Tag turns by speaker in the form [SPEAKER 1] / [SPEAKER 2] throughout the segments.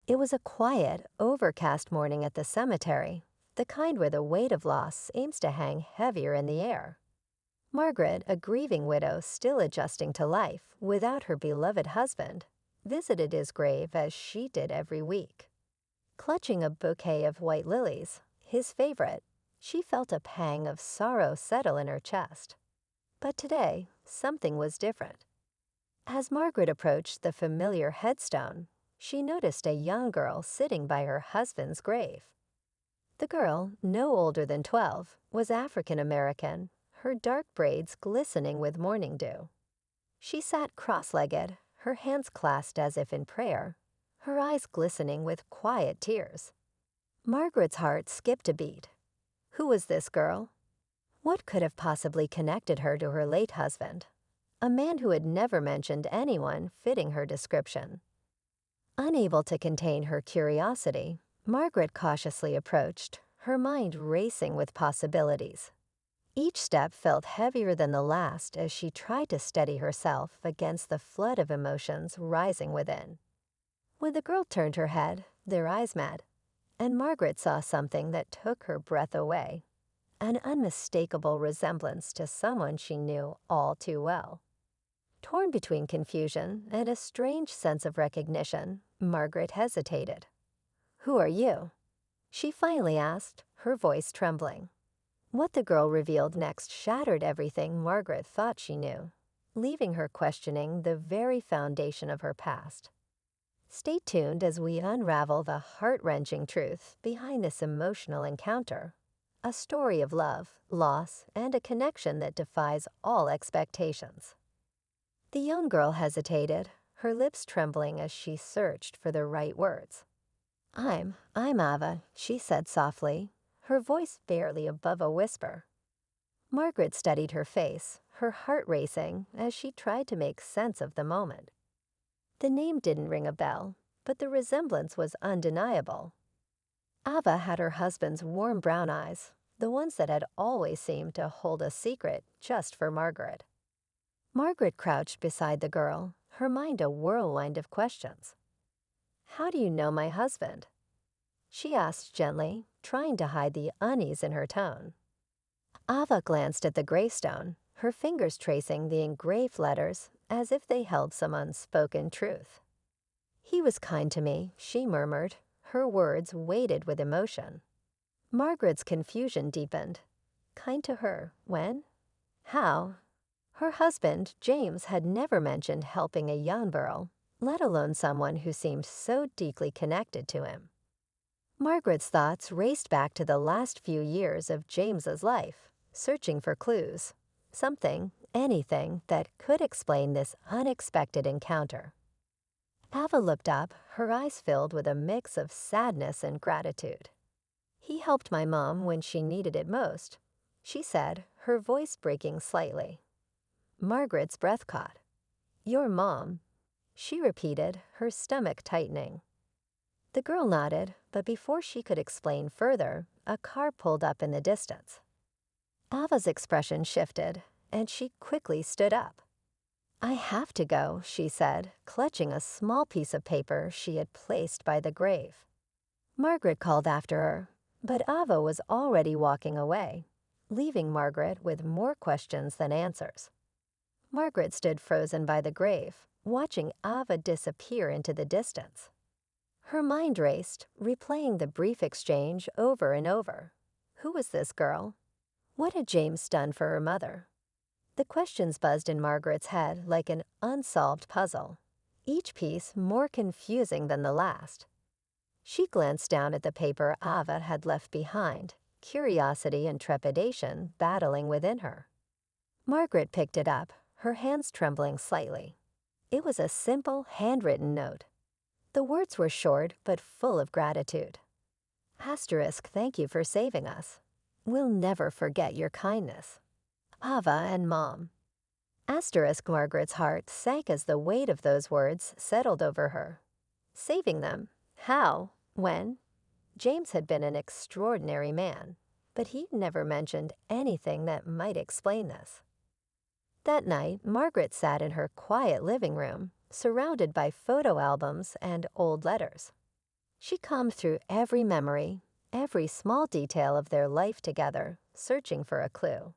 [SPEAKER 1] It was a quiet, overcast morning at the cemetery, the kind where the weight of loss seems to hang heavier in the air. Margaret, a grieving widow still adjusting to life without her beloved husband, visited his grave as she did every week. Clutching a bouquet of white lilies, his favorite, she felt a pang of sorrow settle in her chest. But today, something was different. As Margaret approached the familiar headstone, she noticed a young girl sitting by her husband's grave. The girl, no older than 12, was African American, her dark braids glistening with morning dew. She sat cross-legged, her hands clasped as if in prayer, her eyes glistening with quiet tears. Margaret's heart skipped a beat. Who was this girl? What could have possibly connected her to her late husband, a man who had never mentioned anyone fitting her description? Unable to contain her curiosity, Margaret cautiously approached, her mind racing with possibilities. Each step felt heavier than the last as she tried to steady herself against the flood of emotions rising within. When the girl turned her head, their eyes met, and Margaret saw something that took her breath away, an unmistakable resemblance to someone she knew all too well. Torn between confusion and a strange sense of recognition, Margaret hesitated. "Who are you?" she finally asked, her voice trembling. What the girl revealed next shattered everything Margaret thought she knew, leaving her questioning the very foundation of her past. Stay tuned as we unravel the heart-wrenching truth behind this emotional encounter, a story of love, loss, and a connection that defies all expectations. The young girl hesitated, her lips trembling as she searched for the right words. I'm Ava," she said softly, her voice barely above a whisper. Margaret studied her face, her heart racing as she tried to make sense of the moment. The name didn't ring a bell, but the resemblance was undeniable. Ava had her husband's warm brown eyes, the ones that had always seemed to hold a secret just for Margaret. Margaret crouched beside the girl, her mind a whirlwind of questions. "How do you know my husband?" she asked gently, trying to hide the unease in her tone. Ava glanced at the gravestone, her fingers tracing the engraved letters as if they held some unspoken truth. "He was kind to me," she murmured, her words weighted with emotion. Margaret's confusion deepened. Kind to her, when? How? Her husband, James, had never mentioned helping a young girl, let alone someone who seemed so deeply connected to him. Margaret's thoughts raced back to the last few years of James's life, searching for clues, something, anything that could explain this unexpected encounter. Ava looked up, her eyes filled with a mix of sadness and gratitude. "He helped my mom when she needed it most," she said, her voice breaking slightly. Margaret's breath caught. "Your mom," she repeated, her stomach tightening. The girl nodded, but before she could explain further, a car pulled up in the distance. Ava's expression shifted, and she quickly stood up. "I have to go," she said, clutching a small piece of paper she had placed by the grave. Margaret called after her, but Ava was already walking away, leaving Margaret with more questions than answers. Margaret stood frozen by the grave, watching Ava disappear into the distance. Her mind raced, replaying the brief exchange over and over. Who was this girl? What had James done for her mother? The questions buzzed in Margaret's head like an unsolved puzzle, each piece more confusing than the last. She glanced down at the paper Ava had left behind, curiosity and trepidation battling within her. Margaret picked it up, her hands trembling slightly. It was a simple, handwritten note. The words were short but full of gratitude. Asterisk, thank you for saving us. We'll never forget your kindness. Ava and Mom. Asterisk, Margaret's heart sank as the weight of those words settled over her. Saving them? How? When? James had been an extraordinary man, but he'd never mentioned anything that might explain this. That night, Margaret sat in her quiet living room, surrounded by photo albums and old letters. She combed through every memory, every small detail of their life together, searching for a clue.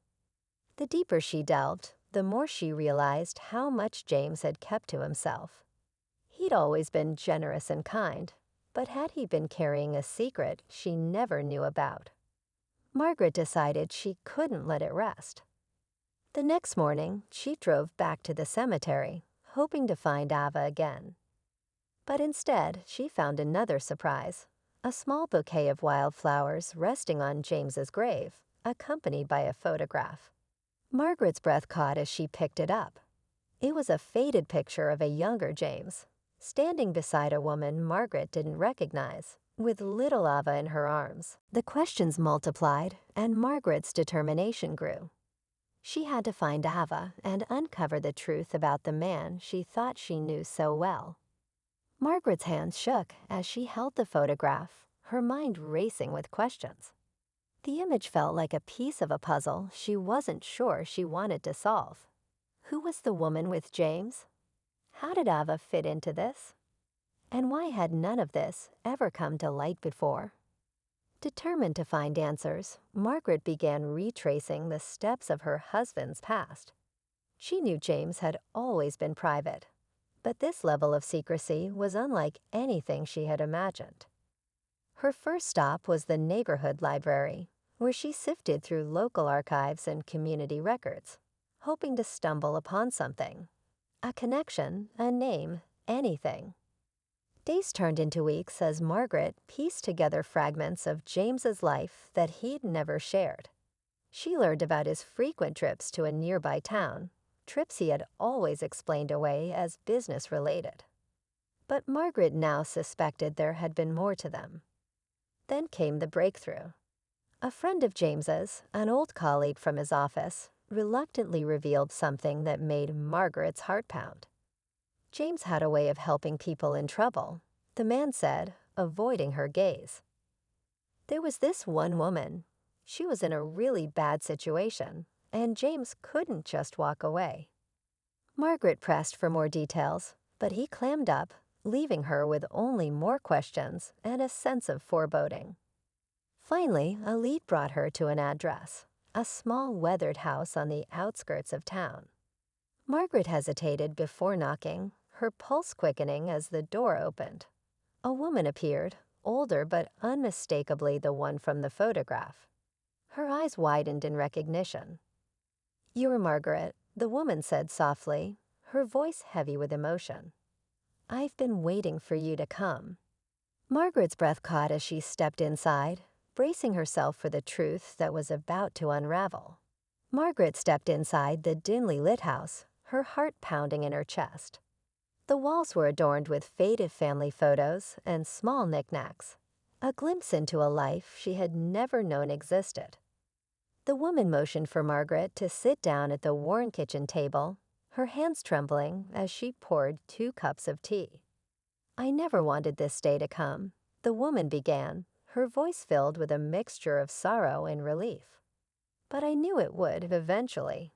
[SPEAKER 1] The deeper she delved, the more she realized how much James had kept to himself. He'd always been generous and kind, but had he been carrying a secret she never knew about? Margaret decided she couldn't let it rest. The next morning, she drove back to the cemetery, hoping to find Ava again. But instead, she found another surprise, a small bouquet of wildflowers resting on James's grave, accompanied by a photograph. Margaret's breath caught as she picked it up. It was a faded picture of a younger James, standing beside a woman Margaret didn't recognize, with little Ava in her arms. The questions multiplied, and Margaret's determination grew. She had to find Ava and uncover the truth about the man she thought she knew so well. Margaret's hands shook as she held the photograph, her mind racing with questions. The image felt like a piece of a puzzle she wasn't sure she wanted to solve. Who was the woman with James? How did Ava fit into this? And why had none of this ever come to light before? Determined to find answers, Margaret began retracing the steps of her husband's past. She knew James had always been private, but this level of secrecy was unlike anything she had imagined. Her first stop was the neighborhood library, where she sifted through local archives and community records, hoping to stumble upon something. A connection, a name, anything. Days turned into weeks as Margaret pieced together fragments of James's life that he'd never shared. She learned about his frequent trips to a nearby town, trips he had always explained away as business-related. But Margaret now suspected there had been more to them. Then came the breakthrough. A friend of James's, an old colleague from his office, reluctantly revealed something that made Margaret's heart pound. James had a way of helping people in trouble, the man said, avoiding her gaze. There was this one woman. She was in a really bad situation, and James couldn't just walk away. Margaret pressed for more details, but he clammed up, leaving her with only more questions and a sense of foreboding. Finally, a lead brought her to an address, a small weathered house on the outskirts of town. Margaret hesitated before knocking, her pulse quickening as the door opened. A woman appeared, older but unmistakably the one from the photograph. Her eyes widened in recognition. "You're Margaret," the woman said softly, her voice heavy with emotion. "I've been waiting for you to come." Margaret's breath caught as she stepped inside, bracing herself for the truth that was about to unravel. Margaret stepped inside the dimly lit house, her heart pounding in her chest. The walls were adorned with faded family photos and small knickknacks, a glimpse into a life she had never known existed. The woman motioned for Margaret to sit down at the worn kitchen table, her hands trembling as she poured 2 cups of tea. "I never wanted this day to come," the woman began, her voice filled with a mixture of sorrow and relief. "But I knew it would eventually."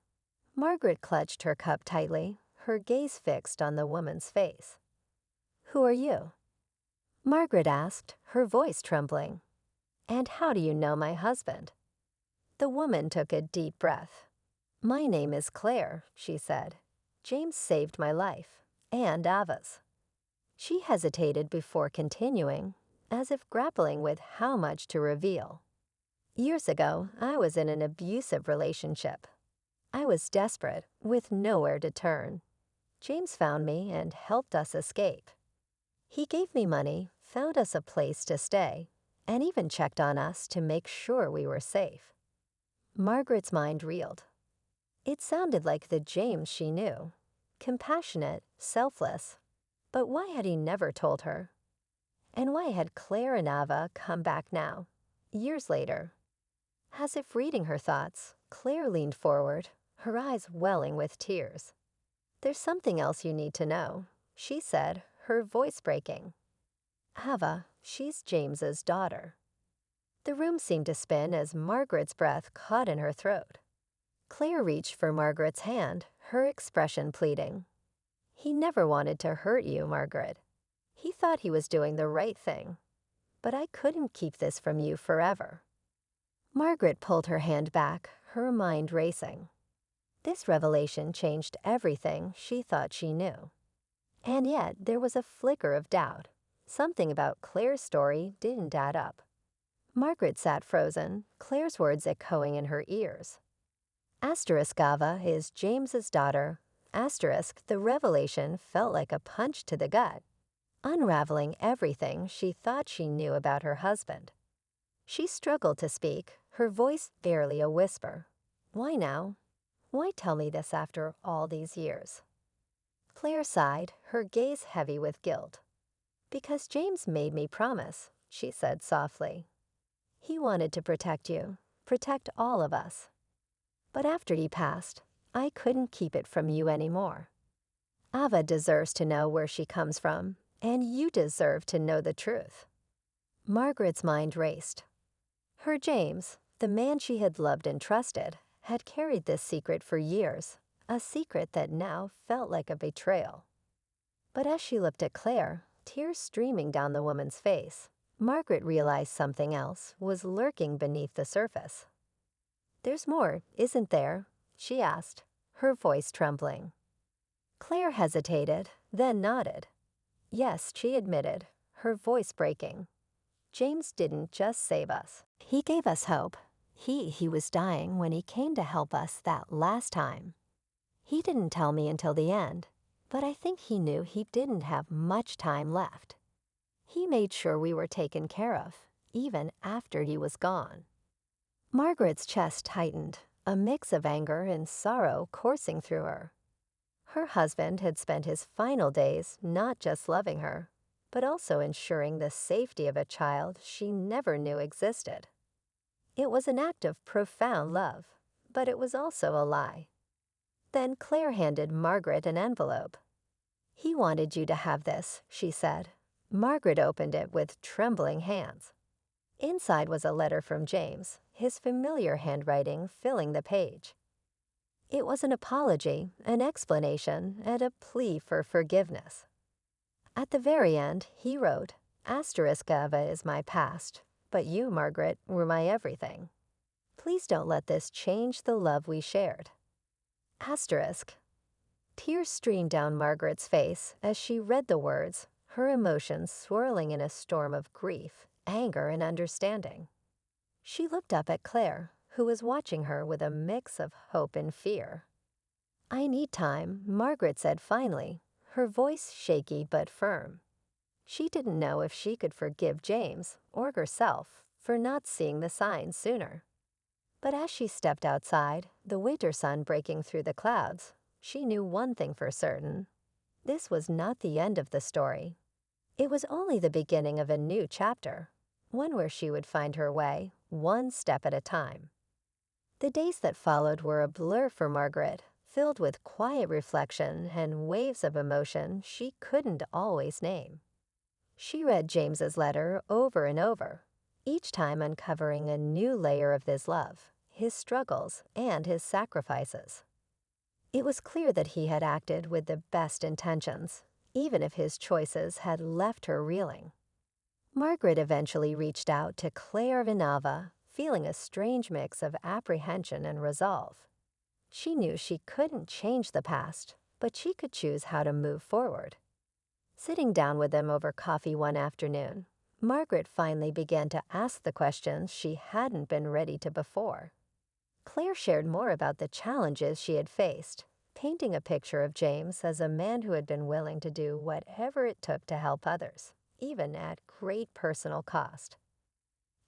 [SPEAKER 1] Margaret clutched her cup tightly, her gaze fixed on the woman's face. "Who are you?" Margaret asked, her voice trembling. "And how do you know my husband?" The woman took a deep breath. "My name is Claire," she said. "James saved my life, and Ava's." She hesitated before continuing, as if grappling with how much to reveal. "Years ago, I was in an abusive relationship. I was desperate, with nowhere to turn. James found me and helped us escape. He gave me money, found us a place to stay, and even checked on us to make sure we were safe." Margaret's mind reeled. It sounded like the James she knew, compassionate, selfless. But why had he never told her? And why had Claire and Ava come back now, years later? As if reading her thoughts, Claire leaned forward, her eyes welling with tears. "There's something else you need to know," she said, her voice breaking. "Ava, she's James's daughter." The room seemed to spin as Margaret's breath caught in her throat. Claire reached for Margaret's hand, her expression pleading. "He never wanted to hurt you, Margaret. He thought he was doing the right thing. but I couldn't keep this from you forever." Margaret pulled her hand back, her mind racing. This revelation changed everything she thought she knew. And yet there was a flicker of doubt. Something about Claire's story didn't add up. Margaret sat frozen, Claire's words echoing in her ears. Ava is James's daughter. The revelation felt like a punch to the gut, unraveling everything she thought she knew about her husband. She struggled to speak, her voice barely a whisper. "Why now? Why tell me this after all these years?" Claire sighed, her gaze heavy with guilt. "Because James made me promise," she said softly. "He wanted to protect you, protect all of us. But after he passed, I couldn't keep it from you anymore. Ava deserves to know where she comes from, and you deserve to know the truth." Margaret's mind raced. Her James, the man she had loved and trusted, had carried this secret for years, a secret that now felt like a betrayal. But as she looked at Claire, tears streaming down the woman's face, Margaret realized something else was lurking beneath the surface. "There's more, isn't there?" she asked, her voice trembling. Claire hesitated, then nodded. "Yes," she admitted, her voice breaking. "James didn't just save us. He gave us hope. He was dying when he came to help us that last time. He didn't tell me until the end, but I think he knew he didn't have much time left. He made sure we were taken care of, even after he was gone." Margaret's chest tightened, a mix of anger and sorrow coursing through her. Her husband had spent his final days not just loving her, but also ensuring the safety of a child she never knew existed. It was an act of profound love, but it was also a lie. Then Claire handed Margaret an envelope. "He wanted you to have this," she said. Margaret opened it with trembling hands. Inside was a letter from James, his familiar handwriting filling the page. It was an apology, an explanation, and a plea for forgiveness. At the very end, he wrote, "Ava is my past, but you, Margaret, were my everything. Please don't let this change the love we shared." Asterisk. Tears streamed down Margaret's face as she read the words, her emotions swirling in a storm of grief, anger, and understanding. She looked up at Claire, who was watching her with a mix of hope and fear. "I need time," Margaret said finally, her voice shaky but firm. She didn't know if she could forgive James or herself for not seeing the signs sooner. But as she stepped outside, the winter sun breaking through the clouds, she knew one thing for certain. This was not the end of the story. It was only the beginning of a new chapter, one where she would find her way, one step at a time. The days that followed were a blur for Margaret, filled with quiet reflection and waves of emotion she couldn't always name. She read James's letter over and over, each time uncovering a new layer of his love, his struggles, and his sacrifices. It was clear that he had acted with the best intentions, even if his choices had left her reeling. Margaret eventually reached out to Claire Vinava, feeling a strange mix of apprehension and resolve. She knew she couldn't change the past, but she could choose how to move forward. Sitting down with them over coffee one afternoon, Margaret finally began to ask the questions she hadn't been ready to before. Claire shared more about the challenges she had faced, painting a picture of James as a man who had been willing to do whatever it took to help others, even at great personal cost.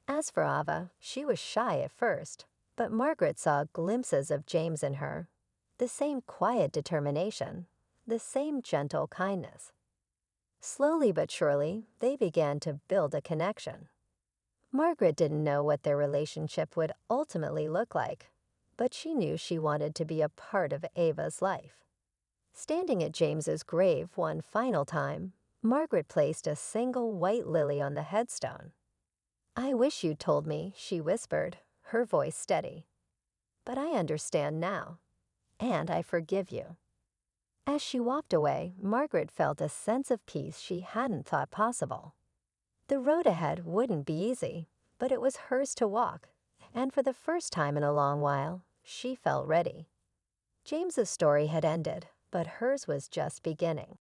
[SPEAKER 1] As for Ava, she was shy at first, but Margaret saw glimpses of James in her, the same quiet determination, the same gentle kindness. Slowly but surely, they began to build a connection. Margaret didn't know what their relationship would ultimately look like, but she knew she wanted to be a part of Ava's life. Standing at James's grave one final time, Margaret placed a single white lily on the headstone. "I wish you'd told me," she whispered, her voice steady. "But I understand now, and I forgive you." As she walked away, Margaret felt a sense of peace she hadn't thought possible. The road ahead wouldn't be easy, but it was hers to walk, and for the first time in a long while, she felt ready. James's story had ended, but hers was just beginning.